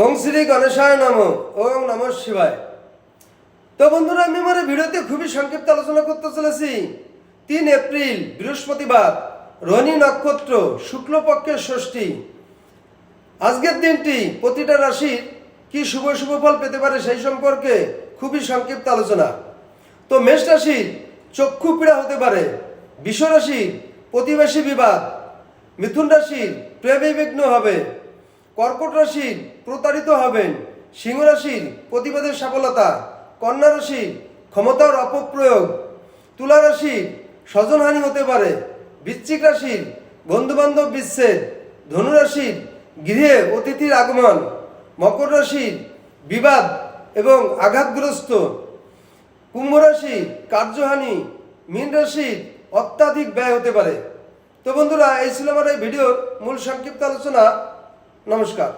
ওং শ্রী গণেশায় নমঃ। ওং নমঃ শিবায়। তো বন্ধুরা, আমি আমার ভিডিওতে খুবই সংক্ষিপ্ত আলোচনা করতে চলেছি 3 এপ্রিল বৃহস্পতিবার, রোহিণী নক্ষত্র, শুক্লপক্ষের ষষ্ঠী। আজকের দিনটি প্রতিটা রাশির কি শুভ শুভ ফল পেতে পারে সেই সম্পর্কে খুবই সংক্ষিপ্ত আলোচনা। তো মেষ রাশির চক্ষু পীড়া হতে পারে, বৃষ রাশির প্রতিবেশী বিবাদ, মিথুন রাশির প্রেমে বিঘ্ন হবে, কর্কট রাশির প্রতারিত হবেন, সিংহ রাশির প্রতিবাদের সফলতা, কন্যা রাশির ক্ষমতার অপপ্রয়োগ, তুলা রাশির স্বজনহানি হতে পারে, বৃশ্চিক রাশির বন্ধুবান্ধব বিচ্ছেদ, ধনু রাশির গৃহে অতিথির আগমন, মকর রাশির বিবাদ এবং আঘাতগ্রস্ত, কুম্ভ রাশির কার্যহানি, মীন রাশির অত্যাধিক ব্যয় হতে পারে। তো বন্ধুরা, এই ছিল আমার এই ভিডিওর মূল সংক্ষিপ্ত আলোচনা। নমস্কার।